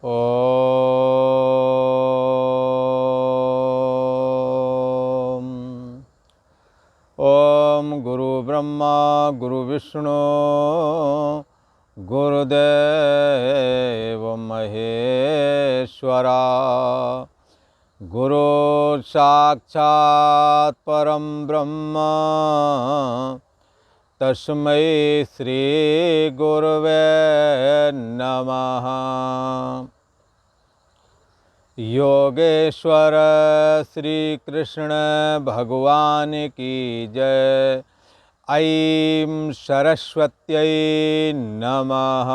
ओम ओम गुरु ब्रह्मा गुरु विष्णु गुरुदेव महेश्वरा गुरु साक्षात् परम ब्रह्म तस्मै श्री गुरवे नमः। योगेश्वर श्री कृष्ण भगवान की जय। ऐं सरस्वत्यै नमः।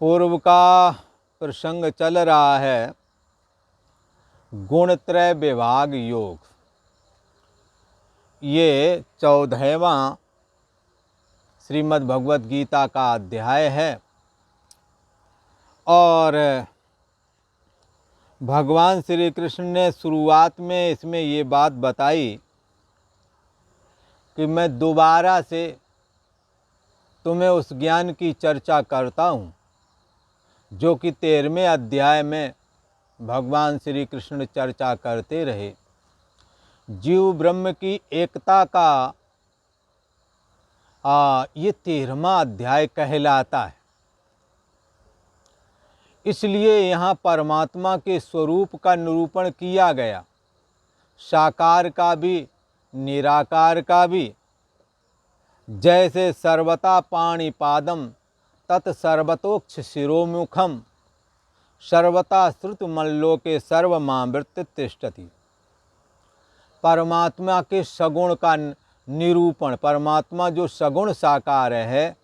पूर्व का प्रसंग चल रहा है गुणत्रय विभाग योग। ये 14वां श्रीमद् भगवत गीता का अध्याय है और भगवान श्री कृष्ण ने शुरुआत में इसमें ये बात बताई कि मैं दोबारा से तुम्हें उस ज्ञान की चर्चा करता हूँ जो कि 13वें अध्याय में भगवान श्री कृष्ण चर्चा करते रहे। जीव ब्रह्म की एकता का ये 13वां अध्याय कहलाता है। इसलिए यहाँ परमात्मा के स्वरूप का निरूपण किया गया, साकार का भी निराकार का भी। जैसे सर्वता पाणिपादम तत्सर्वतोक्ष शिरोमुखम सर्वता श्रुतमल्लोके सर्वमावृत्य तिष्ठति। परमात्मा के सगुण का निरूपण, परमात्मा जो सगुण साकार है,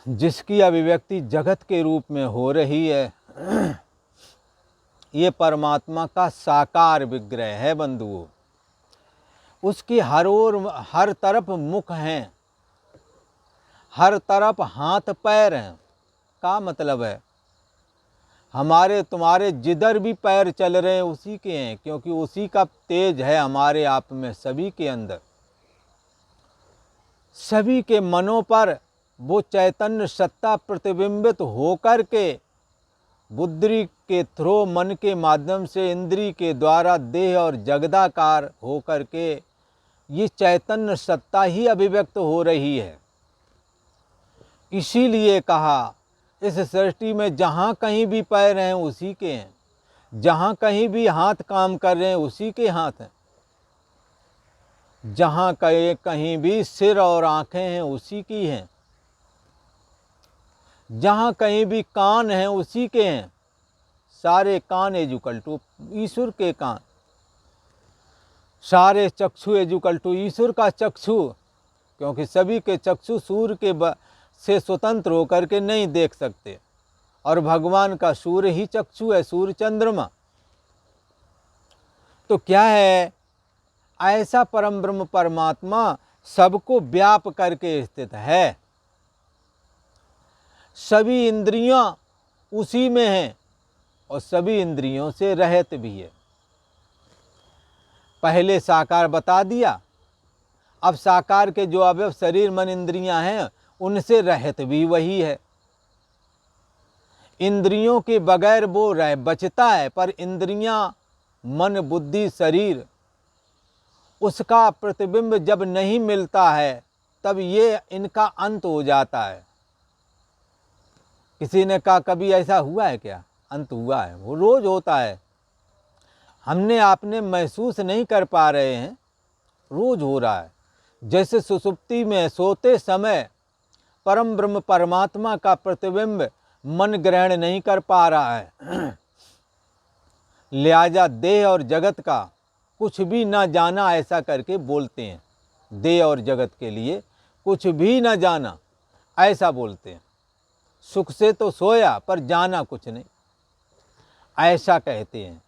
जिसकी अभिव्यक्ति जगत के रूप में हो रही है, ये परमात्मा का साकार विग्रह है बंधुओं। उसकी हर ओर हर तरफ मुख हैं, हर तरफ हाथ पैर हैं। का मतलब है हमारे तुम्हारे जिधर भी पैर चल रहे हैं उसी के हैं, क्योंकि उसी का तेज है हमारे आप में, सभी के अंदर। सभी के मनों पर वो चैतन्य सत्ता प्रतिबिंबित होकर के बुद्धि के थ्रो मन के माध्यम से इंद्री के द्वारा देह और जगदाकार होकर के ये चैतन्य सत्ता ही अभिव्यक्त हो रही है। इसीलिए कहा इस सृष्टि में जहाँ कहीं भी पैर हैं उसी के हैं, जहाँ कहीं भी हाथ काम कर रहे हैं उसी के हाथ हैं, जहाँ कहीं भी सिर और आँखें हैं उसी की हैं, जहाँ कहीं भी कान हैं उसी के हैं। सारे कान इक्वल टू ईश्वर के कान, सारे चक्षु इक्वल टू ईश्वर का चक्षु, क्योंकि सभी के चक्षु सूर्य के से स्वतंत्र होकर के नहीं देख सकते, और भगवान का सूर्य ही चक्षु है, सूर्य चंद्रमा। तो क्या है, ऐसा परम ब्रह्म परमात्मा सबको व्याप करके स्थित है। सभी इंद्रियां उसी में हैं और सभी इंद्रियों से रहित भी है। पहले साकार बता दिया, अब साकार के जो अवयव शरीर मन इंद्रियां हैं उनसे रहित भी वही है। इंद्रियों के बगैर वो रह बचता है, पर इंद्रियां मन बुद्धि शरीर उसका प्रतिबिंब जब नहीं मिलता है तब ये इनका अंत हो जाता है। किसी ने कहा कभी ऐसा हुआ है क्या? अंत हुआ है, वो रोज होता है। हमने आपने महसूस नहीं कर पा रहे हैं, रोज हो रहा है। जैसे सुसुप्ति में सोते समय परम ब्रह्म परमात्मा का प्रतिबिंब मन ग्रहण नहीं कर पा रहा है, लिहाजा देह और जगत का कुछ भी ना जाना ऐसा करके बोलते हैं। देह और जगत के लिए कुछ भी ना जाना ऐसा बोलते हैं। सुख से तो सोया पर जाना कुछ नहीं, ऐसा कहते हैं।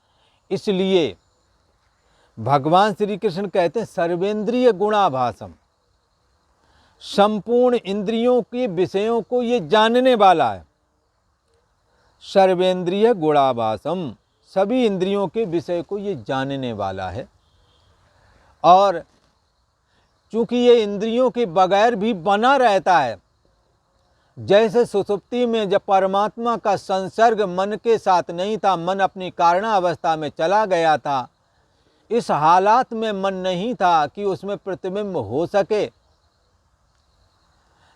इसलिए भगवान श्री कृष्ण कहते हैं सर्वेंद्रिय गुणाभासम, संपूर्ण इंद्रियों के विषयों को ये जानने वाला है। सर्वेंद्रिय गुणाभासम, सभी इंद्रियों के विषय को ये जानने वाला है। और चूँकि ये इंद्रियों के बगैर भी बना रहता है। जैसे सुषुप्ति में जब परमात्मा का संसर्ग मन के साथ नहीं था, मन अपनी कारणावस्था में चला गया था, इस हालात में मन नहीं था कि उसमें प्रतिबिंब हो सके।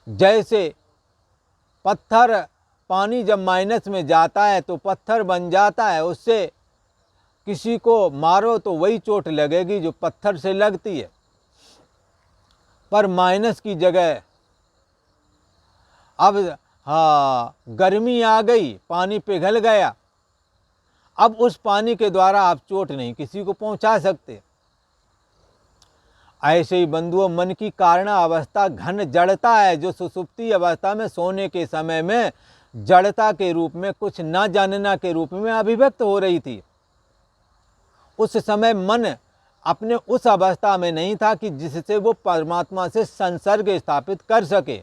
जैसे पत्थर, पानी जब माइनस में जाता है तो पत्थर बन जाता है, उससे किसी को मारो तो वही चोट लगेगी जो पत्थर से लगती है। पर माइनस की जगह अब गर्मी आ गई, पानी पिघल गया, अब उस पानी के द्वारा आप चोट नहीं किसी को पहुंचा सकते। ऐसे ही बंधुओं, मन की कारण अवस्था घन जड़ता है, जो सुषुप्ति अवस्था में सोने के समय में जड़ता के रूप में, कुछ न जानना के रूप में अभिव्यक्त हो रही थी। उस समय मन अपने उस अवस्था में नहीं था कि जिससे वो परमात्मा से संसर्ग स्थापित कर सके।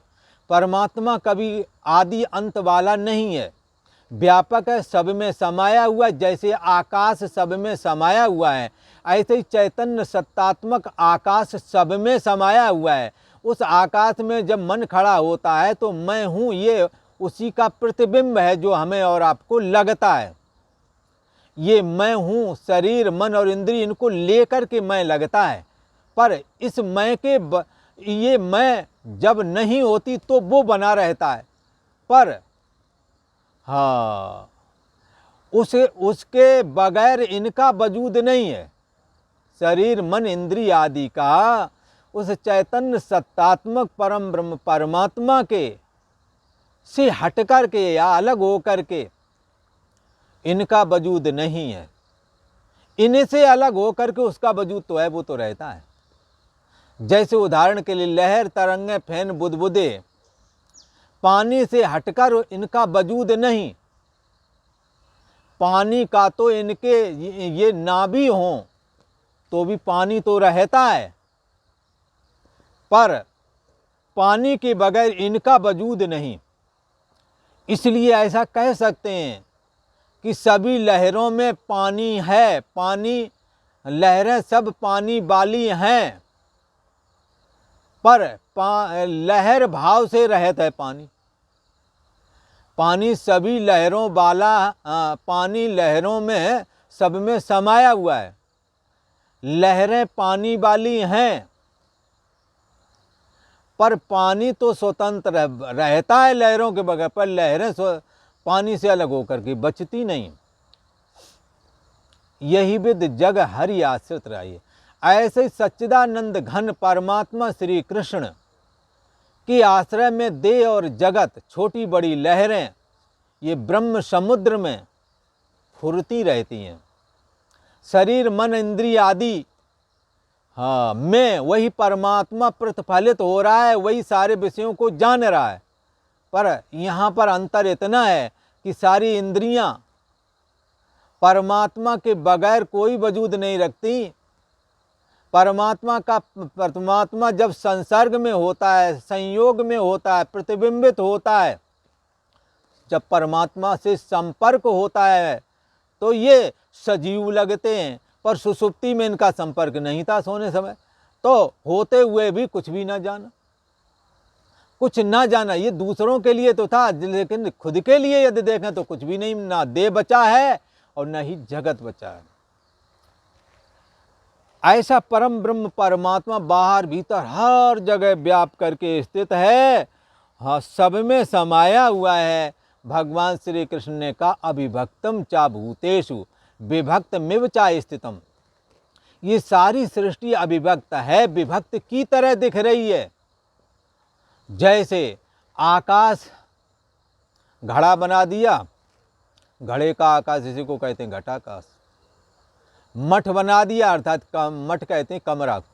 परमात्मा कभी आदि अंत वाला नहीं है, व्यापक है, सब में समाया हुआ। जैसे आकाश सब में समाया हुआ है, ऐसे ही चैतन्य सत्तात्मक आकाश सब में समाया हुआ है। उस आकाश में जब मन खड़ा होता है तो मैं हूँ, ये उसी का प्रतिबिंब है जो हमें और आपको लगता है। ये मैं हूँ, शरीर, मन और इंद्रिय, इनको लेकर के मैं लगता है। पर इस मैं के ये मैं जब नहीं होती तो वो बना रहता है। पर हाँ, उसके बगैर इनका वजूद नहीं है। शरीर, मन, इंद्रिय आदि का उस चैतन्य सत्तात्मक परम ब्रह्म परमात्मा के से हट कर के या अलग हो कर के इनका वजूद नहीं है। इनसे अलग हो कर के उसका वजूद तो है, वो तो रहता है। जैसे उदाहरण के लिए लहर, तरंगे, फैन, बुदबुदे, पानी से हटकर इनका वजूद नहीं। पानी का तो इनके ये ना भी हों तो भी पानी तो रहता है, पर पानी के बगैर इनका वजूद नहीं। इसलिए ऐसा कह सकते हैं कि सभी लहरों में पानी है, पानी, लहरें सब पानी वाली हैं, पर लहर भाव से रहता है पानी। पानी सभी लहरों वाला, पानी लहरों में सब में समाया हुआ है। लहरें पानी वाली हैं, पर पानी तो स्वतंत्र रहता है लहरों के बगैर, पर लहरें पानी से अलग होकर के बचती नहीं। यही विद जग हरि आश्रित रहिए। ऐसे सच्चिदानंद घन परमात्मा श्री कृष्ण के आश्रय में देह और जगत, छोटी बड़ी लहरें, ये ब्रह्म समुद्र में फुरती रहती हैं। शरीर, मन, इंद्रिय आदि में वही परमात्मा प्रतिफलित हो रहा है, वही सारे विषयों को जान रहा है। पर यहाँ पर अंतर इतना है कि सारी इंद्रियां परमात्मा के बगैर कोई वजूद नहीं रखती। परमात्मा जब संसर्ग में होता है, संयोग में होता है, प्रतिबिंबित होता है, जब परमात्मा से संपर्क होता है तो ये सजीव लगते हैं। पर सुषुप्ति में इनका संपर्क नहीं था सोने समय, तो होते हुए भी कुछ भी ना जाना, कुछ ना जाना। ये दूसरों के लिए तो था, लेकिन खुद के लिए यदि देखें तो कुछ भी नहीं, ना देह बचा है और न ही जगत बचा है। ऐसा परम ब्रह्म परमात्मा बाहर भीतर हर जगह व्याप्त करके स्थित है, हाँ, सब में समाया हुआ है। भगवान श्री कृष्ण ने कहा, अविभक्तम चा भूतेषु विभक्त मिव चा स्थितम। ये सारी सृष्टि अविभक्त है, विभक्त की तरह दिख रही है। जैसे आकाश घड़ा बना दिया, घड़े का आकाश इसी को कहते हैं घटाकाश। मठ बना दिया, अर्थात मठ कहते हैं कमरा को,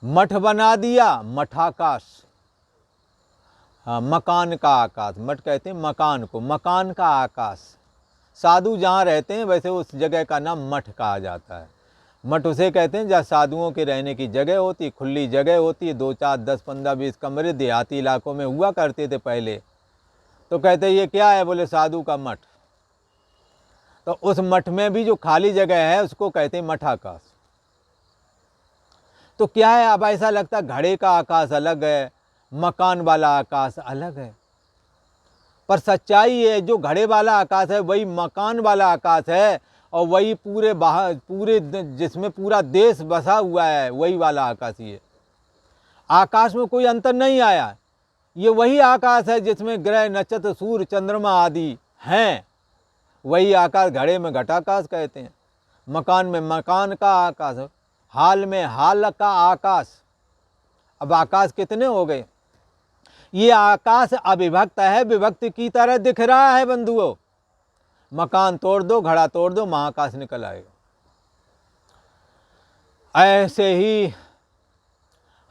मठ बना दिया, मठाकाश। हाँ, मकान का आकाश, मठ कहते हैं मकान को, मकान का आकाश। साधु जहाँ रहते हैं वैसे उस जगह का नाम मठ कहा जाता है। मठ उसे कहते हैं जहाँ साधुओं के रहने की जगह होती, खुली जगह होती है। 2, 4, 10, 15, 20 कमरे देहाती इलाकों में हुआ करते थे पहले। तो कहते ये क्या है, बोले साधु का मठ। तो उस मठ में भी जो खाली जगह है उसको कहते हैं मठाकाश। तो क्या है, अब ऐसा लगता है घड़े का आकाश अलग है, मकान वाला आकाश अलग है। पर सच्चाई है, जो घड़े वाला आकाश है वही मकान वाला आकाश है, और वही पूरे जिसमें पूरा देश बसा हुआ है वही वाला आकाश ही है। आकाश में कोई अंतर नहीं आया। ये वही आकाश है जिसमें ग्रह नक्षत्र सूर्य चंद्रमा आदि हैं। वही आकाश घड़े में घटाकाश कहते हैं, मकान में मकान का आकाश, हाल में हाल का आकाश। अब आकाश कितने हो गए? ये आकाश अविभक्त है, विभक्त की तरह दिख रहा है बंधुओं। मकान तोड़ दो, घड़ा तोड़ दो, महाकाश निकल आएगा। ऐसे ही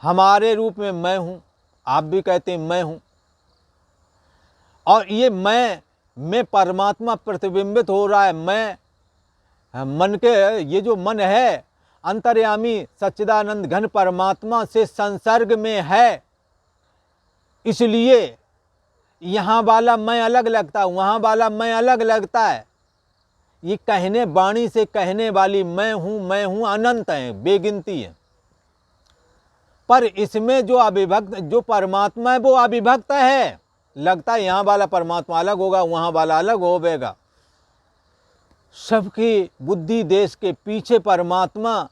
हमारे रूप में मैं हूं, आप भी कहते हैं मैं हूं, और ये मैं में परमात्मा प्रतिबिंबित हो रहा है। मैं मन के, ये जो मन है अंतर्यामी सच्चिदानंद घन परमात्मा से संसर्ग में है, इसलिए यहाँ वाला मैं अलग लगता है, वहाँ वाला मैं अलग लगता है। ये कहने वाणी से कहने वाली मैं हूँ अनंत है, बेगिनती है। पर इसमें जो अविभक्त, जो परमात्मा है वो अविभक्त है। लगता है यहाँ वाला परमात्मा अलग होगा, वहाँ वाला अलग होगा। सबकी बुद्धि देश के पीछे परमात्मा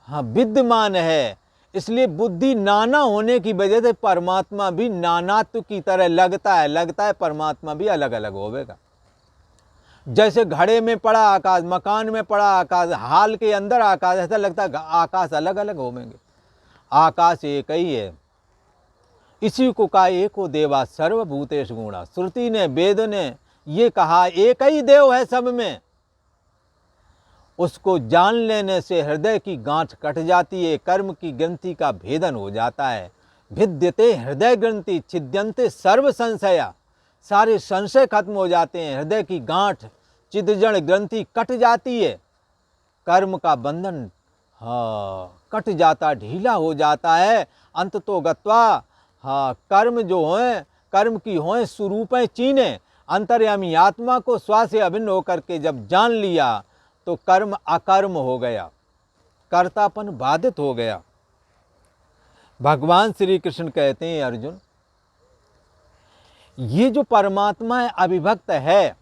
विद्यमान है। इसलिए बुद्धि नाना होने की वजह से परमात्मा भी नानात्व की तरह लगता है परमात्मा भी अलग अलग होगा। जैसे घड़े में पड़ा आकाश, मकान में पड़ा आकाश, हाल के अंदर आकाश, ऐसा लगता है आकाश अलग अलग होंगे। आकाश एक ही है। इसी को कहा एको देवा सर्वभूतेश गुणा। श्रुति ने, वेद ने ये कहा एक ही देव है सब में। उसको जान लेने से हृदय की गांठ कट जाती है, कर्म की ग्रंथि का भेदन हो जाता है। भिद्यते हृदय ग्रंथि छिद्यन्ते सर्व संशया। सारे संशय खत्म हो जाते हैं, हृदय की गांठ चिदजड़ ग्रंथि कट जाती है, कर्म का बंधन कट जाता, ढीला हो जाता है। अंत तो गत्वा कर्म जो हों, कर्म की हों स्वरूपें चीने। अंतर्यामी आत्मा को स्व से अभिन्न होकर के जब जान लिया तो कर्म अकर्म हो गया, कर्तापन बाधित हो गया। भगवान श्री कृष्ण कहते हैं, अर्जुन ये जो परमात्मा है अविभक्त है,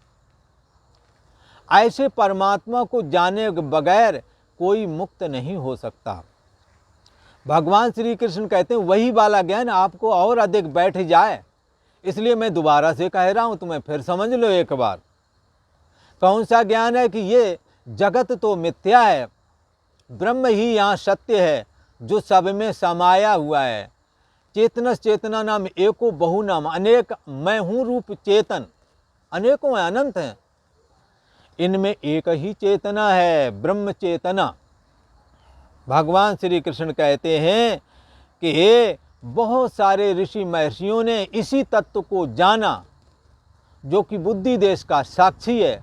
ऐसे परमात्मा को जाने बगैर कोई मुक्त नहीं हो सकता। भगवान श्री कृष्ण कहते हैं वही वाला ज्ञान आपको और अधिक बैठ जाए, इसलिए मैं दोबारा से कह रहा हूं, तुम्हें फिर समझ लो एक बार। कौन सा ज्ञान है? कि ये जगत तो मिथ्या है, ब्रह्म ही यहाँ सत्य है जो सब में समाया हुआ है। चेतनस चेतना नाम एको बहु नाम, अनेक मैं हूँ रूप चेतन अनेकों हैं, अनंत हैं। इनमें एक ही चेतना है, ब्रह्म चेतना। भगवान श्री कृष्ण कहते हैं कि हे बहुत सारे ऋषि महर्षियों ने इसी तत्व को जाना जो कि बुद्धि देश का साक्षी है।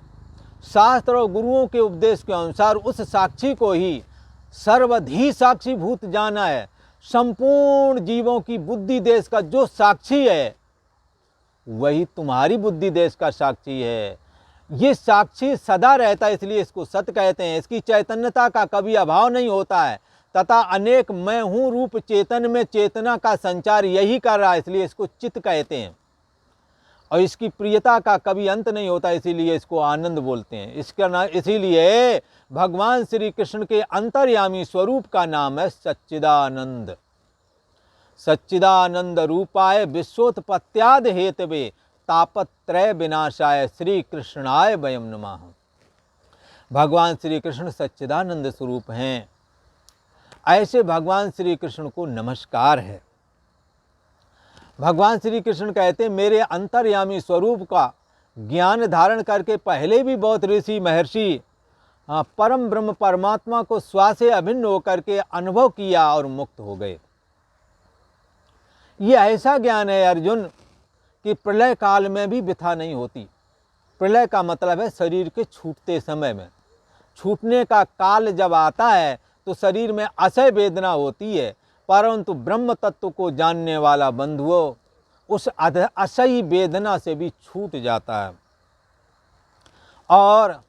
शास्त्र और गुरुओं के उपदेश के अनुसार उस साक्षी को ही सर्वधि साक्षी भूत जाना है। संपूर्ण जीवों की बुद्धि देश का जो साक्षी है वही तुम्हारी बुद्धि देश का साक्षी है। ये साक्षी सदा रहता है, इसलिए इसको सत्य कहते हैं। इसकी चैतन्यता का कभी अभाव नहीं होता है, तथा अनेक मैं हूँ रूप चेतन में चेतना का संचार यही कर रहा है, इसलिए इसको चित्त कहते हैं। और इसकी प्रियता का कभी अंत नहीं होता, इसीलिए इसको आनंद बोलते हैं। इसका नाम, इसीलिए भगवान श्री कृष्ण के अंतर्यामी स्वरूप का नाम है सच्चिदानंद। सच्चिदानंद रूपाय विश्वोत्पत्त्याद हेतवे तापत्रय विनाशाय श्री कृष्णाय वयम नमः। भगवान श्री कृष्ण सच्चिदानंद स्वरूप हैं। ऐसे भगवान श्री कृष्ण को नमस्कार है। भगवान श्री कृष्ण कहते हैं मेरे अंतर्यामी स्वरूप का ज्ञान धारण करके पहले भी बहुत ऋषि महर्षि परम ब्रह्म परमात्मा को स्व से अभिन्न होकर के अनुभव किया और मुक्त हो गए। ये ऐसा ज्ञान है अर्जुन कि प्रलय काल में भी व्यथा नहीं होती। प्रलय का मतलब है शरीर के छूटते समय में, छूटने का काल जब आता है तो शरीर में असह्य वेदना होती है, परंतु ब्रह्म तत्व को जानने वाला बंधुओं उस असह्य वेदना से भी छूट जाता है। और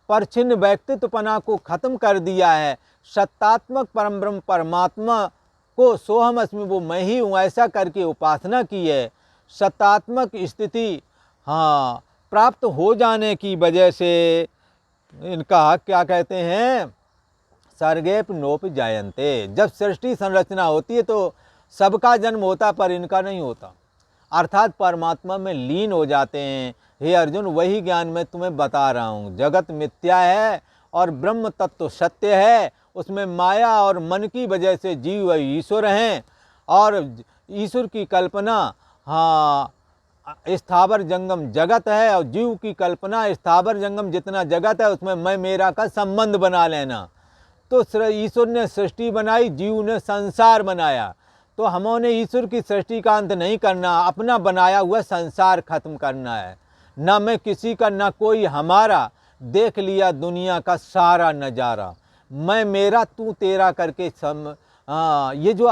परछिन्न व्यक्तित्वपना को खत्म कर दिया है। सत्तात्मक परम ब्रह्म परमात्मा को सोहम अस्मि, वो मैं ही हूँ, ऐसा करके उपासना की है। सत्तात्मक स्थिति प्राप्त हो जाने की वजह से इनका क्या कहते हैं, सर्गेप नोप जायन्ते। जब सृष्टि संरचना होती है तो सबका जन्म होता, पर इनका नहीं होता, अर्थात परमात्मा में लीन हो जाते हैं। हे अर्जुन, वही ज्ञान मैं तुम्हें बता रहा हूँ। जगत मिथ्या है और ब्रह्म तत्व सत्य है। उसमें माया और मन की वजह से जीव ईश्वर हैं, और ईश्वर की कल्पना स्थावर जंगम जगत है, और जीव की कल्पना स्थावर जंगम जितना जगत है उसमें मैं मेरा का संबंध बना लेना। तो ईश्वर ने सृष्टि बनाई, जीव ने संसार बनाया। तो हमने ईश्वर की सृष्टि का अंत नहीं करना, अपना बनाया हुआ संसार खत्म करना है। ना मैं किसी का, ना कोई हमारा। देख लिया दुनिया का सारा नज़ारा, मैं मेरा तू तेरा करके ये जो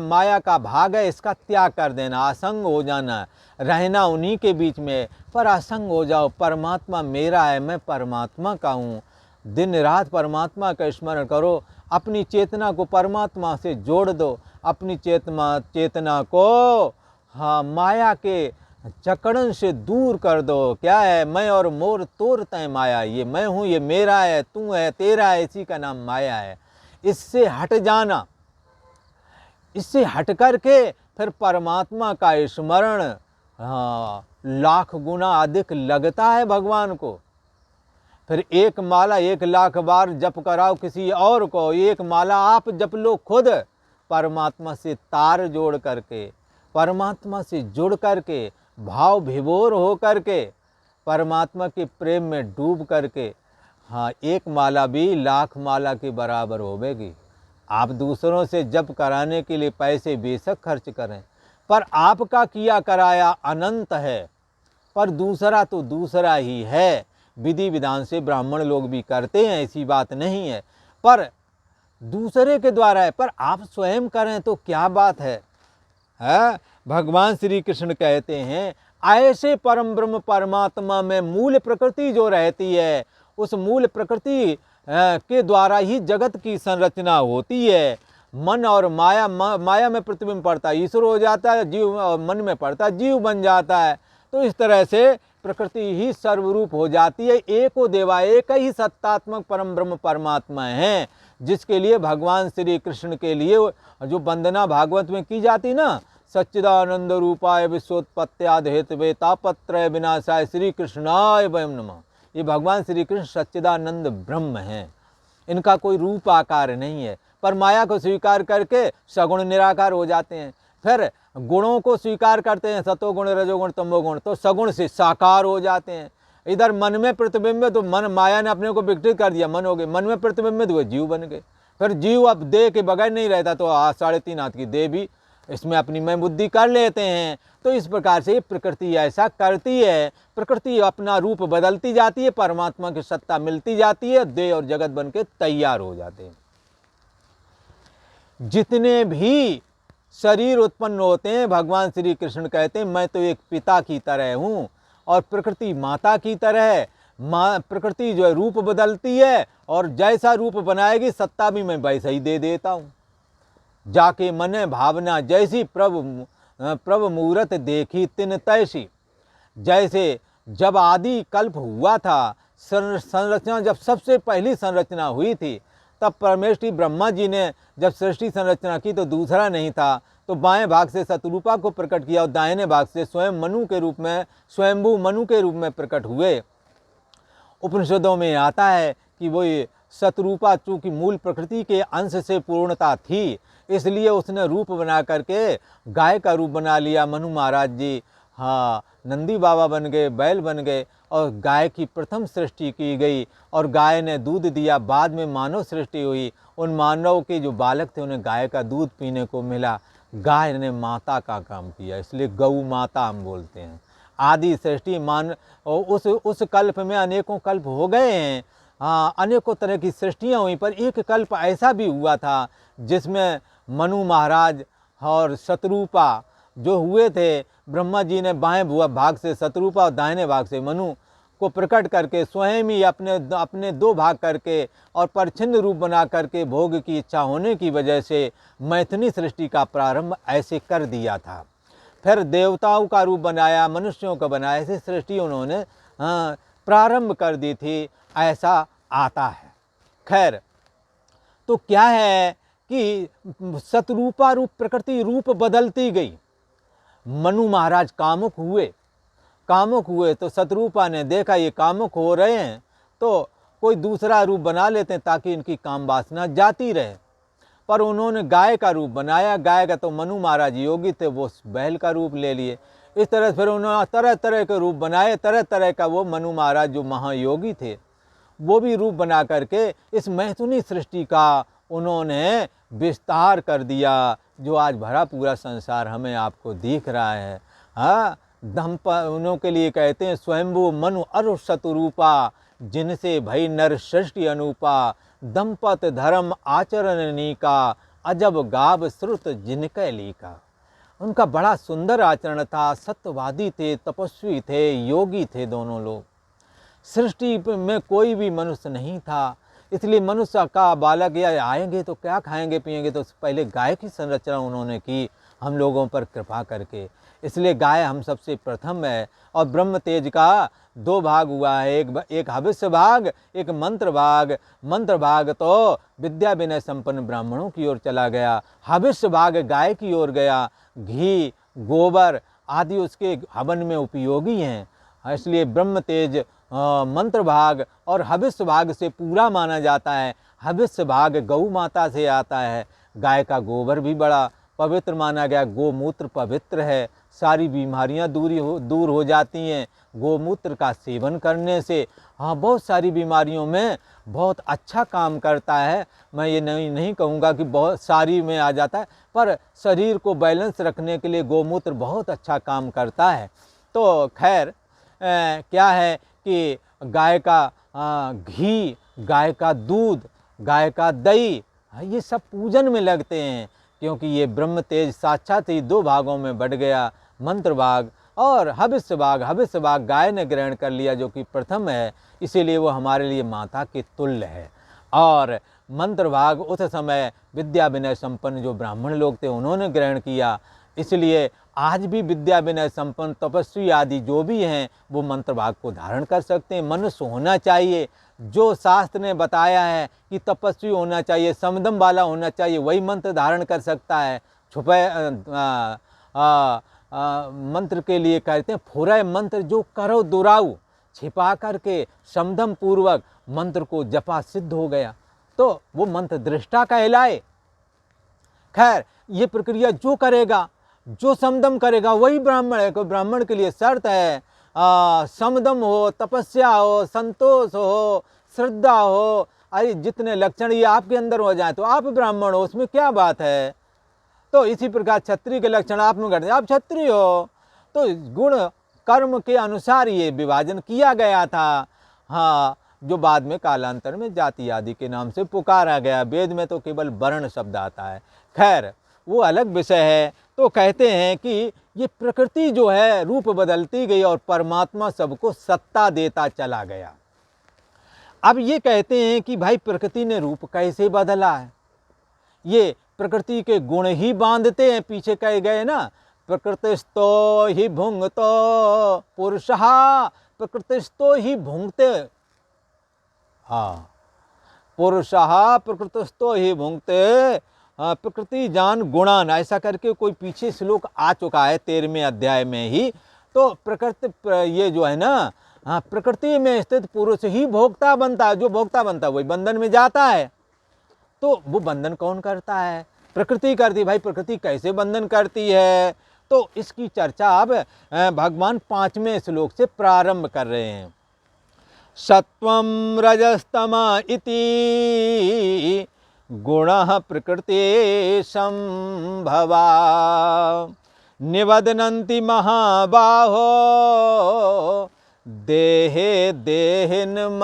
माया का भाग है इसका त्याग कर देना, असंग हो जाना, रहना उन्हीं के बीच में, पर असंग हो जाओ। परमात्मा मेरा है, मैं परमात्मा का हूँ। दिन रात परमात्मा का स्मरण करो, अपनी चेतना को परमात्मा से जोड़ दो, अपनी चेतना को माया के जकड़न से दूर कर दो। क्या है, मैं और मोर तोरते हैं माया, ये मैं हूँ, ये मेरा है, तू है, तेरा है, इसी का नाम माया है। इससे हट जाना, इससे हट करके फिर परमात्मा का स्मरण लाख गुना अधिक लगता है भगवान को। फिर एक माला 1,00,000 बार जप कराओ किसी और को, एक माला आप जप लो खुद, परमात्मा से तार जोड़ करके, परमात्मा से जुड़ करके, भाव विभोर हो करके, परमात्मा के प्रेम में डूब करके, एक माला भी 1,00,000 माला के बराबर होवेगी। आप दूसरों से जप कराने के लिए पैसे बेशक खर्च करें, पर आपका किया कराया अनंत है, पर दूसरा तो दूसरा ही है। विधि विधान से ब्राह्मण लोग भी करते हैं, ऐसी बात नहीं है, पर दूसरे के द्वारा है, पर आप स्वयं करें तो क्या बात है। भगवान श्री कृष्ण कहते हैं, ऐसे परम ब्रह्म परमात्मा में मूल प्रकृति जो रहती है, उस मूल प्रकृति के द्वारा ही जगत की संरचना होती है। मन और माया, माया में प्रतिबिंब पड़ता है, ईश्वर हो जाता है, जीव मन में पड़ता है, जीव बन जाता है। तो इस तरह से प्रकृति ही सर्वरूप हो जाती है। एको देवा, एक ही सत्तात्मक परम ब्रह्म परमात्मा है, जिसके लिए भगवान श्री कृष्ण के लिए जो वंदना भागवत में की जाती ना, सच्चिदानंद रूपाय विश्वोत्पत्त्यादि हेतवे तापत्रय विनाशाय श्री कृष्णाय वयम नमः। ये भगवान श्री कृष्ण सच्चिदानंद ब्रह्म हैं, इनका कोई रूप आकार नहीं है, पर माया को स्वीकार करके सगुण निराकार हो जाते हैं। फिर गुणों को स्वीकार करते हैं, सतोगुण रजोगुण तमोगुण, तो सगुण से साकार हो जाते हैं। इधर मन में प्रतिबिंब, तो मन माया ने अपने को विकसित कर दिया, मन हो गए, मन में प्रतिबिंबित हुए जीव बन गए। फिर जीव अब देह के बगैर नहीं रहता, तो 3.5 हाथ की देह भी इसमें अपनी मैं बुद्धि कर लेते हैं। तो इस प्रकार से प्रकृति ऐसा करती है, प्रकृति अपना रूप बदलती जाती है, परमात्मा की सत्ता मिलती जाती है, देह और जगत बन के तैयार हो जाते हैं। जितने भी शरीर उत्पन्न होते हैं, भगवान श्री कृष्ण कहते हैं, मैं तो एक पिता की तरह हूँ और प्रकृति माता की तरह है। प्रकृति जो है रूप बदलती है, और जैसा रूप बनाएगी सत्ता भी मैं वैसा ही दे देता हूँ। जाके मने भावना जैसी, प्रभु मूरत देखी तिन तैसी। जैसे जब आदि कल्प हुआ था, संरचना जब सबसे पहली संरचना हुई थी, तब परमेश्वरी ब्रह्मा जी ने जब सृष्टि संरचना की तो दूसरा नहीं था, तो बाएं भाग से शतरूपा को प्रकट किया और दाहिने भाग से स्वयं मनु के रूप में, स्वयंभू मनु के रूप में प्रकट हुए। उपनिषदों में आता है कि वो शतरूपा चूँकि मूल प्रकृति के अंश से पूर्णता थी, इसलिए उसने रूप बना करके गाय का रूप बना लिया। मनु महाराज जी नंदी बाबा बन गए, बैल बन गए, और गाय की प्रथम सृष्टि की गई, और गाय ने दूध दिया। बाद में मानव सृष्टि हुई, उन मानव के जो बालक थे उन्हें गाय का दूध पीने को मिला। गाय ने माता का काम किया, इसलिए गौ माता हम बोलते हैं। आदि सृष्टि उस कल्प में अनेकों कल्प हो गए हैं, अनेकों तरह की सृष्टियाँ हुई, पर एक कल्प ऐसा भी हुआ था जिसमें मनु महाराज और शतरूपा जो हुए थे, ब्रह्मा जी ने बाएं भाग से शतरूपा और दाहिने भाग से मनु को प्रकट करके स्वयं ही अपने दो भाग करके और परिच्छिन्न रूप बना करके भोग की इच्छा होने की वजह से मैथिली सृष्टि का प्रारंभ ऐसे कर दिया था। फिर देवताओं का रूप बनाया, मनुष्यों का बनाया, ऐसी सृष्टि उन्होंने प्रारंभ कर दी थी, ऐसा आता है। खैर, तो क्या है कि सतरूपा रूप प्रकृति रूप बदलती गई। मनु महाराज कामुक हुए तो सतरूपा ने देखा ये कामुक हो रहे हैं तो कोई दूसरा रूप बना लेते हैं ताकि इनकी काम वासना जाती रहे। पर उन्होंने गाय का रूप बनाया। गाय का तो मनु महाराज योगी थे, वो बैल का रूप ले लिए। इस तरह फिर उन्होंने तरह तरह के रूप बनाए। तरह तरह का वो मनु महाराज जो महायोगी थे वो भी रूप बना करके इस मैथुनी सृष्टि का उन्होंने विस्तार कर दिया, जो आज भरा पूरा संसार हमें आपको दिख रहा है। हाँ, उन्हों के लिए कहते हैं स्वयंभू मनु अरु शतरूपा, जिनसे भई नर सृष्टि अनूपा, दंपत धर्म आचरण नीका, अजब गाव श्रुत जिनके लीका। उनका बड़ा सुंदर आचरण था, सत्यवादी थे, तपस्वी थे, योगी थे दोनों लोग। सृष्टि में कोई भी मनुष्य नहीं था, इसलिए मनुष्य का बालक या आएंगे तो क्या खाएंगे पिएंगे, तो पहले गाय की संरचना उन्होंने की हम लोगों पर कृपा करके। इसलिए गाय हम सबसे प्रथम है। और ब्रह्म तेज का दो भाग हुआ है, एक हविष्य भाग, एक मंत्र भाग। मंत्र भाग तो विद्या विनय संपन्न ब्राह्मणों की ओर चला गया, हविष्य भाग गाय की ओर गया। घी गोबर आदि उसके हवन में उपयोगी हैं, इसलिए ब्रह्म तेज मंत्र भाग और हविष्य भाग से पूरा माना जाता है। हविष्य भाग गौ माता से आता है। गाय का गोबर भी बड़ा पवित्र माना गया। गोमूत्र पवित्र है, सारी बीमारियां दूर हो जाती हैं गोमूत्र का सेवन करने से। हाँ, बहुत सारी बीमारियों में बहुत अच्छा काम करता है। मैं ये नहीं कहूँगा कि बहुत सारी में आ जाता है, पर शरीर को बैलेंस रखने के लिए गोमूत्र बहुत अच्छा काम करता है। तो खैर क्या है कि गाय का घी, गाय का दूध, गाय का दही, ये सब पूजन में लगते हैं, क्योंकि ये ब्रह्म तेज साक्षात ही दो भागों में बढ़ गया, मंत्र भाग और हविष्य भाग। हविष्य भाग गाय ने ग्रहण कर लिया जो कि प्रथम है, इसीलिए वो हमारे लिए माता के तुल्य है। और मंत्र भाग उस समय विद्या विनय संपन्न जो ब्राह्मण लोग थे उन्होंने ग्रहण किया, इसलिए आज भी विद्या विनय संपन्न तपस्वी आदि जो भी हैं वो मंत्र भाग को धारण कर सकते हैं। मनुष्य होना चाहिए जो शास्त्र ने बताया है कि तपस्वी होना चाहिए, समदम वाला होना चाहिए, वही मंत्र धारण कर सकता है। छुपे मंत्र के लिए कहते हैं फुरय मंत्र जो करो दुराऊ, छिपा करके समदम पूर्वक मंत्र को जपा सिद्ध हो गया तो वो मंत्र दृष्टा कहलाए। खैर, ये प्रक्रिया जो करेगा, जो समदम करेगा वही ब्राह्मण है। कोई ब्राह्मण के लिए शर्त है समदम हो, तपस्या हो, संतोष हो, श्रद्धा हो, अरे जितने लक्षण ये आपके अंदर हो जाए तो आप ब्राह्मण हो, उसमें क्या बात है। तो इसी प्रकार क्षत्रिय के लक्षण आप में घटते, आप क्षत्रिय हो। तो गुण कर्म के अनुसार ये विभाजन किया गया था। हाँ, जो बाद में कालांतर में जाति आदि के नाम से पुकारा गया। वेद में तो केवल वर्ण शब्द आता है। खैर, वो अलग विषय है। तो कहते हैं कि ये प्रकृति जो है रूप बदलती गई और परमात्मा सबको सत्ता देता चला गया। अब ये कहते हैं कि भाई प्रकृति ने रूप कैसे बदला है, ये प्रकृति के गुण ही बांधते हैं। पीछे कहे गए ना, प्रकृतिस्तो ही भुंगतो पुरुषः, प्रकृतिस्तो ही भुंगते। हाँ, पुरुषः प्रकृतिस्तो ही भुंगते प्रकृति जान गुणान, ऐसा करके कोई पीछे श्लोक आ चुका है 13वें अध्याय में ही। तो प्रकृति ये जो है ना, हाँ, प्रकृति में स्थित पुरुष ही भोक्ता बनता है। जो भोक्ता बनता है वही बंधन में जाता है। तो वो बंधन कौन करता है? प्रकृति करती। भाई प्रकृति कैसे बंधन करती है? तो इसकी चर्चा अब भगवान 5वें श्लोक से प्रारंभ कर रहे हैं। सत्वं रजस्तमा इति गुणः प्रकृते संभवा, निबध्नन्ति महाबाहो देहे देहिनमव्ययम्।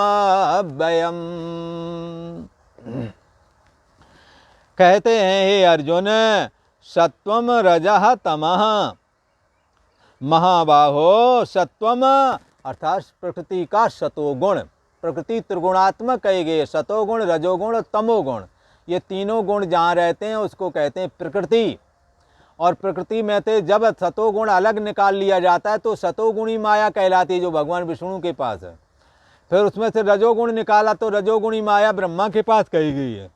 कहते हैं हे अर्जुन, सत्वम रजः तमः, महाबाहो सत्वम अर्थात प्रकृति का सतोगुण, प्रकृति त्रिगुणात्मक कही गई है, सतोगुण, रजोगुण और तमोगुण, ये तीनों गुण जहाँ रहते हैं उसको कहते हैं प्रकृति। और प्रकृति में से जब सतोगुण अलग निकाल लिया जाता है तो सतोगुणी माया कहलाती है, जो भगवान विष्णु के पास है। फिर उसमें से रजोगुण निकाला तो रजोगुणी माया ब्रह्मा के पास कही गई है।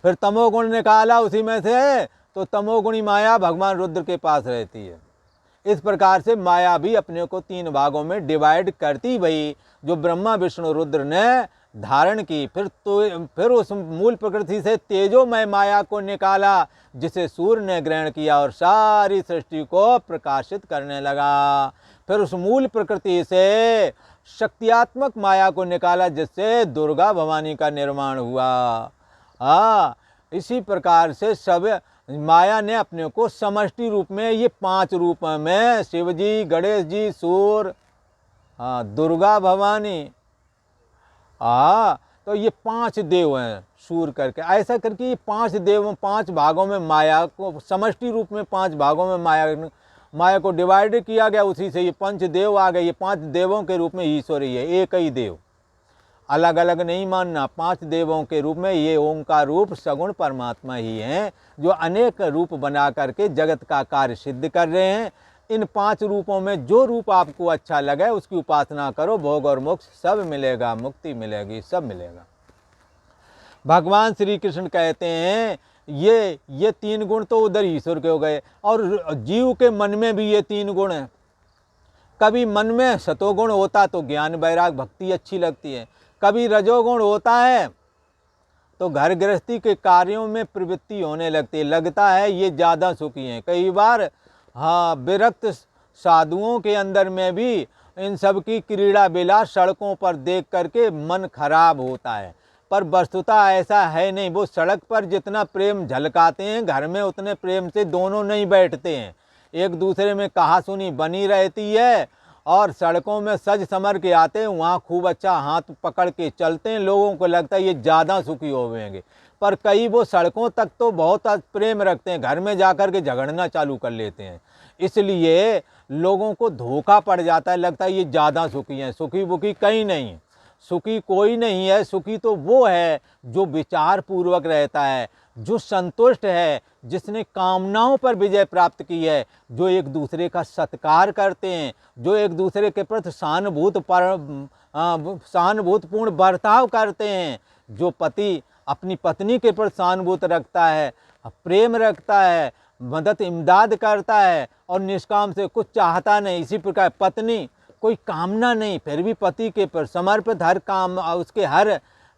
फिर तमोगुण निकाला उसी में से तो तमोगुणी माया भगवान रुद्र के पास रहती है। इस प्रकार से माया भी अपने को 3 भागों में डिवाइड करती गई, जो ब्रह्मा विष्णु रुद्र ने धारण की। फिर उस मूल प्रकृति से तेजोमय माया को निकाला, जिसे सूर्य ने ग्रहण किया और सारी सृष्टि को प्रकाशित करने लगा। फिर उस मूल प्रकृति से शक्तियात्मक माया को निकाला, जिससे दुर्गा भवानी का निर्माण हुआ। इसी प्रकार से सब माया ने अपने को समष्टि रूप में, ये 5 रूप में, शिव जी, गणेश जी, सूर्य, दुर्गा भवानी, तो ये 5 देव हैं सूर्य करके। ऐसा करके ये 5 देवों, 5 भागों में माया को, समष्टि रूप में 5 भागों में माया को डिवाइड किया गया। उसी से ये 5 देव आ गए। ये 5 देवों के रूप में ईश्वर ही है, एक ही देव, अलग अलग नहीं मानना। 5 देवों के रूप में ये ओंकार रूप सगुण परमात्मा ही हैं, जो अनेक रूप बना करके जगत का कार्य सिद्ध कर रहे हैं। इन 5 रूपों में जो रूप आपको अच्छा लगे उसकी उपासना करो, भोग और मोक्ष सब मिलेगा, मुक्ति मिलेगी, सब मिलेगा। भगवान श्री कृष्ण कहते हैं ये 3 गुण तो उधर ईश्वर के हो गए, और जीव के मन में भी ये 3 गुण हैं। कभी मन में सतोगुण होता तो ज्ञान वैराग भक्ति अच्छी लगती है, कभी रजोगुण होता है तो घर गृहस्थी के कार्यों में प्रवृत्ति होने लगती है, लगता है ये ज़्यादा सुखी हैं। कई बार विरक्त साधुओं के अंदर में भी इन सब की क्रीड़ा विलास सड़कों पर देख करके मन खराब होता है, पर वस्तुतः ऐसा है नहीं। वो सड़क पर जितना प्रेम झलकाते हैं, घर में उतने प्रेम से दोनों नहीं बैठते हैं। एक दूसरे में कहासुनी बनी रहती है, और सड़कों में सज समर के आते हैं, वहाँ खूब अच्छा हाथ पकड़ के चलते हैं। लोगों को लगता है ये ज़्यादा सुखी होंगे, पर कई वो सड़कों तक तो बहुत प्रेम रखते हैं, घर में जाकर के झगड़ना चालू कर लेते हैं। इसलिए लोगों को धोखा पड़ जाता है, लगता है ये ज़्यादा सुखी हैं। सुखी बुखी कहीं नहीं, सुखी कोई नहीं है। सुखी तो वो है जो विचार पूर्वक रहता है, जो संतुष्ट है, जिसने कामनाओं पर विजय प्राप्त की है, जो एक दूसरे का सत्कार करते हैं, जो एक दूसरे के प्रति सहानुभूतिपूर्ण बर्ताव करते हैं, जो पति अपनी पत्नी के प्रति सहानुभूत रखता है, प्रेम रखता है, मदद इमदाद करता है और निष्काम से कुछ चाहता नहीं। इसी प्रकार पत्नी कोई कामना नहीं, फिर भी पति के पर समर्पित, हर काम उसके हर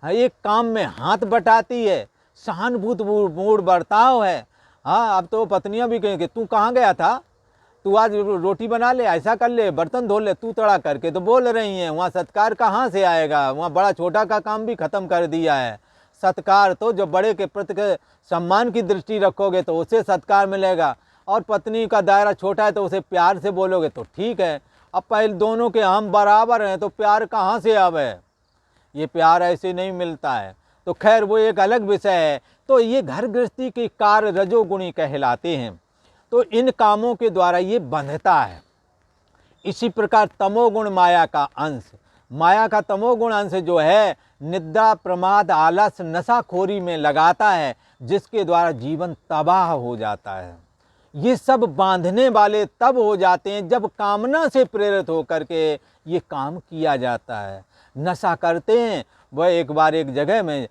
एक काम में हाथ बटाती है, सहानुभूतिपूर्ण बर्ताव है। अब तो पत्नियां भी कहेंगे तू कहाँ गया था, तू आज रोटी बना ले, ऐसा कर ले, बर्तन धो ले, तू तड़ा करके तो बोल रही हैं। वहाँ सत्कार कहाँ से आएगा, वहाँ बड़ा छोटा का काम भी खत्म कर दिया है। सत्कार तो जो बड़े के प्रति सम्मान की दृष्टि रखोगे तो उसे सत्कार मिलेगा, और पत्नी का दायरा छोटा है तो उसे प्यार से बोलोगे तो ठीक है। अब पहले दोनों के हम बराबर हैं तो प्यार कहाँ से आवे, ये प्यार ऐसे नहीं मिलता है। तो खैर वो एक अलग विषय है। तो ये घर गृहस्थी के कार्य रजोगुणी कहलाते हैं, तो इन कामों के द्वारा ये बंधता है। इसी प्रकार तमोगुण माया का अंश, माया का तमोगुण अंश जो है निद्रा, प्रमाद, आलस, नशाखोरी में लगाता है, जिसके द्वारा जीवन तबाह हो जाता है। ये सब बांधने वाले तब हो जाते हैं जब कामना से प्रेरित होकर के ये काम किया जाता है। नशा करते हैं। वह एक बार एक जगह में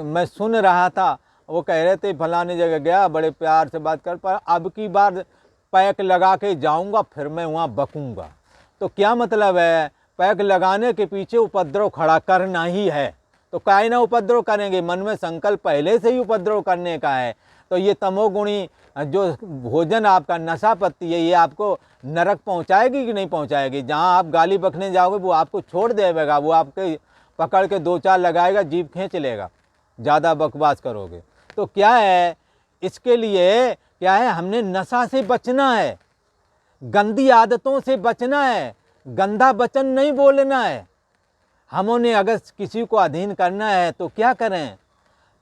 मैं सुन रहा था, वो कह रहे थे फलाने जगह गया, बड़े प्यार से बात कर, पर अब की बार पैक लगा के जाऊंगा, फिर मैं वहाँ बकूंगा। तो क्या मतलब है, पैक लगाने के पीछे उपद्रव खड़ा करना ही है, तो काहे ना उपद्रव करेंगे, मन में संकल्प पहले से ही उपद्रव करने का है। तो ये तमोगुणी जो भोजन आपका नशा पत्ती है, ये आपको नरक पहुंचाएगी कि नहीं पहुंचाएगी। जहां आप गाली बकने जाओगे वो आपको छोड़ देगा, वो आपके पकड़ के 2-4 लगाएगा, जीभ खींच लेगा, ज़्यादा बकवास करोगे। तो क्या है, इसके लिए क्या है, हमने नशा से बचना है, गंदी आदतों से बचना है, गंदा वचन नहीं बोलना है। हमने अगर किसी को अधीन करना है तो क्या करें,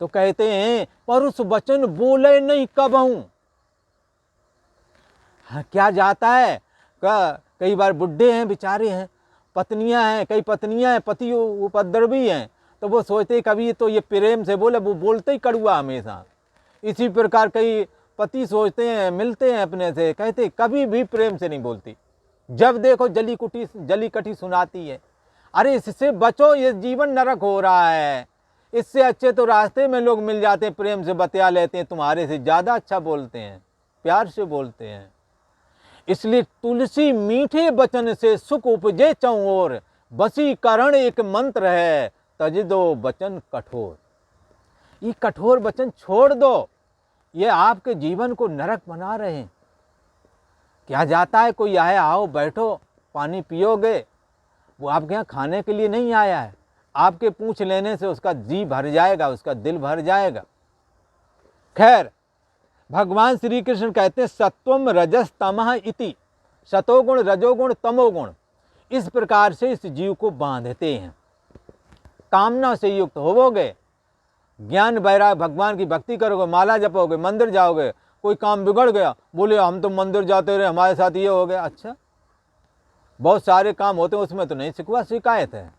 तो कहते हैं पर उस वचन बोले नहीं कबहूं। हाँ, क्या जाता है कि कई बार बुढ़े हैं, बेचारे हैं, पत्नियां हैं, कई पत्नियां हैं, पति उपद्रवी हैं, तो वो सोचते कभी तो ये प्रेम से बोले, वो बोलते ही कड़वा हमेशा। इसी प्रकार कई पति सोचते हैं, मिलते हैं अपने से, कहते कभी भी प्रेम से नहीं बोलती, जब देखो जली कटी सुनाती है। अरे इससे बचो, ये जीवन नरक हो रहा है। इससे अच्छे तो रास्ते में लोग मिल जाते हैं, प्रेम से बतिया लेते हैं, तुम्हारे से ज़्यादा अच्छा बोलते हैं, प्यार से बोलते हैं। इसलिए तुलसी मीठे वचन से सुख उपजे चौं ओर, वशीकरण एक मंत्र है, तज दो वचन कठोर। ये कठोर वचन छोड़ दो, ये आपके जीवन को नरक बना रहे हैं। क्या जाता है, कोई आए, आओ बैठो, पानी पियोगे, वो आपके यहाँ खाने के लिए नहीं आया है, आपके पूछ लेने से उसका जी भर जाएगा, उसका दिल भर जाएगा। खैर, भगवान श्री कृष्ण कहते हैं सत्वम रजस तमः इति, सतोगुण रजोगुण तमोगुण, इस प्रकार से इस जीव को बांधते हैं। कामना से युक्त होवोगे, ज्ञान वैराग, भगवान की भक्ति करोगे, माला जपोगे, मंदिर जाओगे, कोई काम बिगड़ गया, बोले हम तो मंदिर जाते रहे, हमारे साथ ये हो गया। अच्छा, बहुत सारे काम होते हैं, उसमें तो नहीं शिकायत है।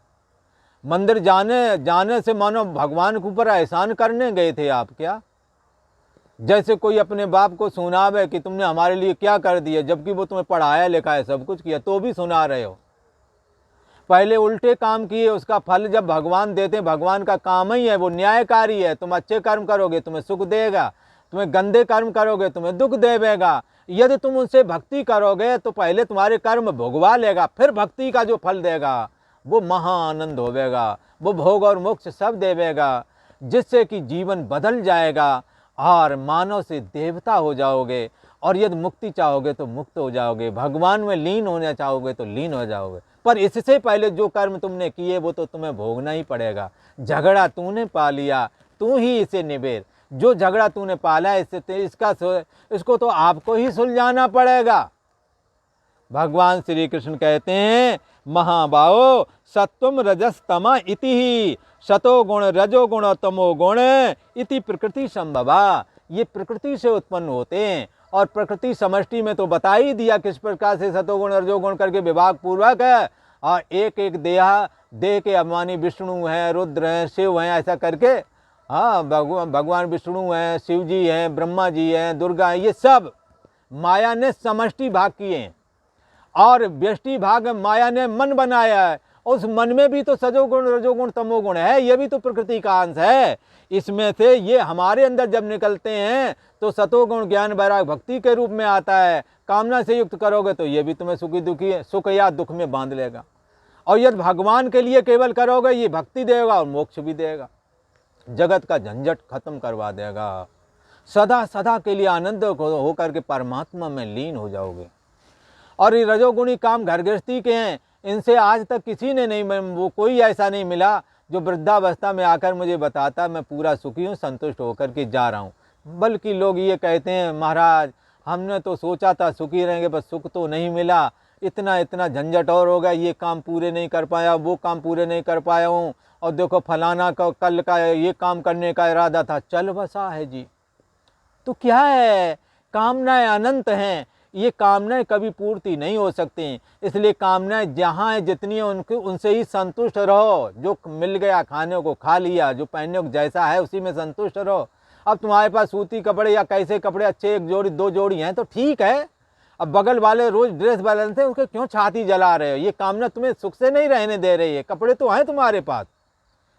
मंदिर जाने से मानो भगवान के ऊपर एहसान करने गए थे आप क्या? जैसे कोई अपने बाप को सुनावे कि तुमने हमारे लिए क्या कर दिया, जबकि वो तुम्हें पढ़ाया लिखाया सब कुछ किया, तो भी सुना रहे हो। पहले उल्टे काम किए, उसका फल जब भगवान देते हैं, भगवान का काम ही है, वो न्यायकारी है। तुम अच्छे कर्म करोगे तुम्हें सुख देगा, तुम्हें गंदे कर्म करोगे तुम्हें दुख देवेगा। यदि तुम उनसे भक्ति करोगे तो पहले तुम्हारे कर्म भोगवा लेगा, फिर भक्ति का जो फल देगा वो महा आनंद होवेगा, वो भोग और मोक्ष सब देवेगा, जिससे कि जीवन बदल जाएगा और मानव से देवता हो जाओगे। और यदि मुक्ति चाहोगे तो मुक्त हो जाओगे, भगवान में लीन होना चाहोगे तो लीन हो जाओगे। पर इससे पहले जो कर्म तुमने किए वो तो तुम्हें भोगना ही पड़ेगा। झगड़ा तूने पा लिया, तू ही इसे निबेर। जो झगड़ा तूने पाला इसको तो आपको ही सुलझाना पड़ेगा। भगवान श्री कृष्ण कहते हैं महाबाहो सत्वम रजस तमा इति ही शतो गुण रजो गुण तमो गुण इति प्रकृति संभवा। ये प्रकृति से उत्पन्न होते हैं, और प्रकृति समष्टि में तो बता ही दिया किस प्रकार से सतोगुण रजोगुण करके विभाग पूर्वक है। और एक एक देह के अभिमानी विष्णु हैं, रुद्र हैं, शिव हैं, ऐसा करके हाँ भगवान विष्णु हैं, शिव जी हैं, ब्रह्मा जी हैं, दुर्गा हैं, ये सब माया ने समष्टि भाग किए हैं। और व्यष्टि भाग माया ने मन बनाया है, उस मन में भी तो सजोगुण रजोगुण तमोगुण है, ये भी तो प्रकृति का अंश है। इसमें से ये हमारे अंदर जब निकलते हैं तो सतोगुण ज्ञान वैराग भक्ति के रूप में आता है। कामना से युक्त करोगे तो ये भी तुम्हें सुख या दुख में बांध लेगा। और यदि भगवान के लिए केवल करोगे ये भक्ति देगा और मोक्ष भी देगा, जगत का झंझट खत्म करवा देगा। सदा सदा के लिए आनंद होकर के परमात्मा में लीन हो जाओगे। और ये रजोगुणी काम घर गृहस्थी के हैं, इनसे आज तक किसी ने नहीं, वो कोई ऐसा नहीं मिला जो वृद्धावस्था में आकर मुझे बताता मैं पूरा सुखी हूँ, संतुष्ट होकर के जा रहा हूँ। बल्कि लोग ये कहते हैं महाराज हमने तो सोचा था सुखी रहेंगे, बस सुख तो नहीं मिला, इतना इतना झंझट और हो गया, ये काम पूरे नहीं कर पाया, वो काम पूरे नहीं कर पाया हूँ, और देखो फलाना का कल का ये काम करने का इरादा था, चल बसा है जी। तो क्या है, कामनाएं अनंत हैं, ये कामनाएं कभी पूर्ति नहीं हो सकती। इसलिए कामनाएं जहाँ है जितनी है उनसे ही संतुष्ट रहो। जो मिल गया खाने को खा लिया, जो पहनने को जैसा है उसी में संतुष्ट रहो। अब तुम्हारे पास सूती कपड़े या कैसे कपड़े अच्छे एक जोड़ी दो जोड़ी हैं तो ठीक है, अब बगल वाले रोज ड्रेस बदलते हैं, उसके क्यों छाती जला रहे हो? ये कामना तुम्हें सुख से नहीं रहने दे रही है। कपड़े तो हैं तुम्हारे पास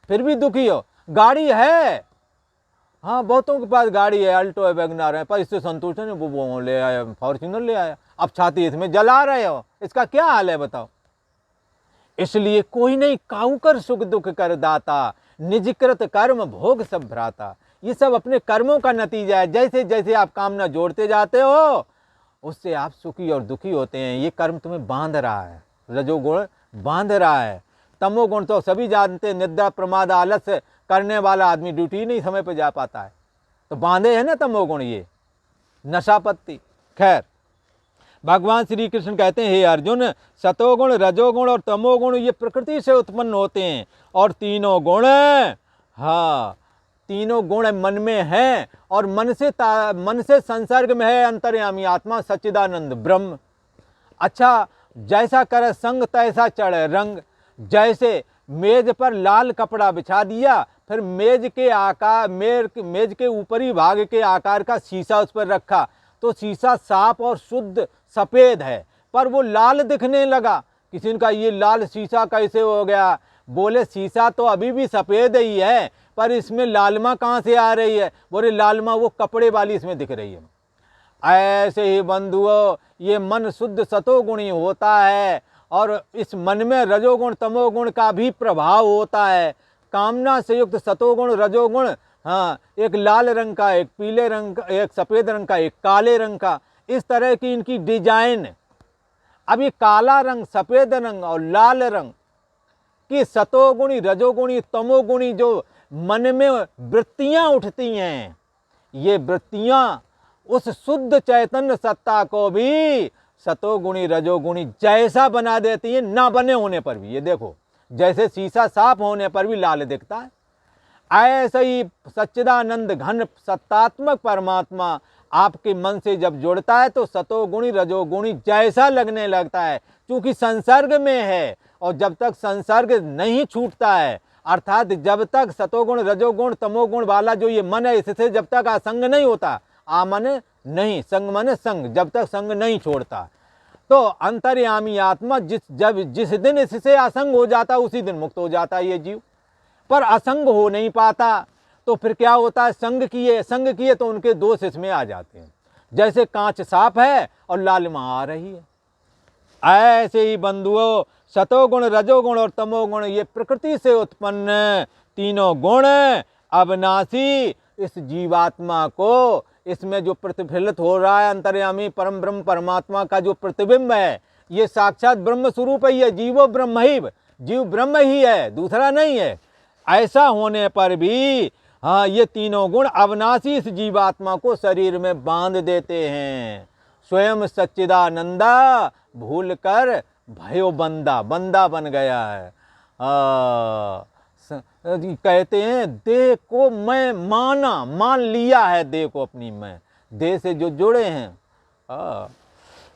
फिर भी दुखी हो, गाड़ी है, हाँ बहुतों के पास गाड़ी है, अल्टो है, वैगनार है, पर इससे संतुष्ट नहीं, वो ले आया फॉर्च्यूनर ले आया, अब छाती इसमें जला रहे हो, इसका क्या हाल है बताओ? इसलिए कोई नहीं काऊ कर सुख दुख कर दाता, निजकृत कर्म भोग सब भ्राता। ये सब अपने कर्मों का नतीजा है। जैसे जैसे आप कामना जोड़ते जाते हो उससे आप सुखी और दुखी होते हैं। ये कर्म तुम्हें बांध रहा है, रजोगुण बांध रहा है। तमोगुण तो सभी जानते हैं, निद्रा प्रमाद आलस्य करने वाला आदमी ड्यूटी नहीं समय पर जा पाता है, तो बांधे है ना तमोगुण, ये नशापत्ति। खैर भगवान श्री कृष्ण कहते हैं हे अर्जुन, सतोगुण रजोगुण और तमोगुण ये प्रकृति से उत्पन्न होते हैं, और तीनों गुण हाँ तीनों गुण मन में हैं, और मन से संसर्ग में है अंतर्यामी आत्मा सच्चिदानंद ब्रह्म। अच्छा जैसा करे संग तैसा चढ़े रंग। जैसे मेज पर लाल कपड़ा बिछा दिया, फिर मेज के ऊपरी भाग के आकार का शीशा उस पर रखा, तो शीशा साफ और शुद्ध सफ़ेद है, पर वो लाल दिखने लगा। किसी ने कहा ये लाल शीशा कैसे हो गया? बोले शीशा तो अभी भी सफ़ेद ही है, पर इसमें लालमा कहाँ से आ रही है? बोले लालमा वो कपड़े वाली इसमें दिख रही है। ऐसे ही बंधुओं, ये मन शुद्ध सतोगुणी होता है, और इस मन में रजोगुण तमोगुण का भी प्रभाव होता है। कामना से युक्त सतोगुण रजोगुण, हाँ, एक लाल रंग का, एक पीले रंग का, एक सफ़ेद रंग का, एक काले रंग का, इस तरह की इनकी डिजाइन। अब ये काला रंग, सफ़ेद रंग और लाल रंग की सतोगुणी रजोगुणी तमोगुणी जो मन में वृत्तियां उठती हैं, ये वृत्तियां उस शुद्ध चैतन्य सत्ता को भी सतोगुणी रजोगुणी जैसा बना देती हैं, ना बने होने पर भी। ये देखो, जैसे शीशा साफ होने पर भी लाल दिखता है, ऐसे ही सच्चिदानंद घन सत्तात्मक परमात्मा आपके मन से जब जुड़ता है तो सतोगुणी रजोगुणी जैसा लगने लगता है, क्योंकि संसर्ग में है। और जब तक संसर्ग नहीं छूटता है, अर्थात जब तक सतोगुण रजोगुण तमोगुण वाला जो ये मन है, इससे जब तक असंग नहीं होता, आमन नहीं, संग मन संग, जब तक संग नहीं छोड़ता, तो अंतर्यामी आत्मा जिस दिन इससे असंग हो जाता, उसी दिन मुक्त हो जाता है ये जीव। पर असंग हो नहीं पाता, तो फिर क्या होता है? संग किए तो उनके दोष इसमें आ जाते हैं। जैसे कांच साफ है और लालिमा आ रही है, ऐसे ही बंधुओं सतोगुण रजोगुण और तमोगुण ये प्रकृति से उत्पन्न तीनों गुण अविनाशी इस जीवात्मा को, इसमें जो प्रतिफलित हो रहा है अंतर्यामी परम ब्रह्म परमात्मा का जो प्रतिबिंब है, ये साक्षात ब्रह्म स्वरूप ही है। जीवो ब्रह्म ही, जीव ब्रह्म ही है, दूसरा नहीं है। ऐसा होने पर भी हाँ, ये तीनों गुण अविनाशी इस जीवात्मा को शरीर में बांध देते हैं। स्वयं सच्चिदानंदा भूल कर भयो बंदा बन गया है। कहते हैं देह को मैं मान लिया है, देह को अपनी मैं, देह से जो जुड़े हैं।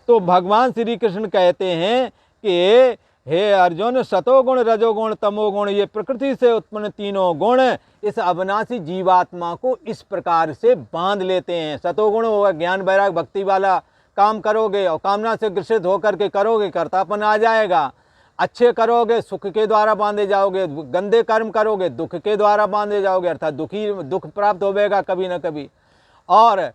तो भगवान श्री कृष्ण कहते हैं कि हे अर्जुन, सतोगुण रजोगुण तमोगुण ये प्रकृति से उत्पन्न तीनों गुण इस अविनाशी जीवात्मा को इस प्रकार से बांध लेते हैं। सतोगुण होगा ज्ञान वैराग भक्ति वाला काम करोगे और कामना से ग्रसित होकर के करोगे, कर्तापन आ जाएगा। अच्छे करोगे सुख के द्वारा बांधे जाओगे, गंदे कर्म करोगे दुख के द्वारा बांधे जाओगे, अर्थात दुख प्राप्त होगा कभी न कभी। और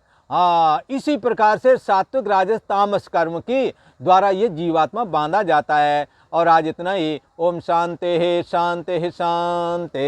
इसी प्रकार से सात्विक राजस तामस कर्म की द्वारा ये जीवात्मा बांधा जाता है। और आज इतना ही। ओम शांति शांति शांति।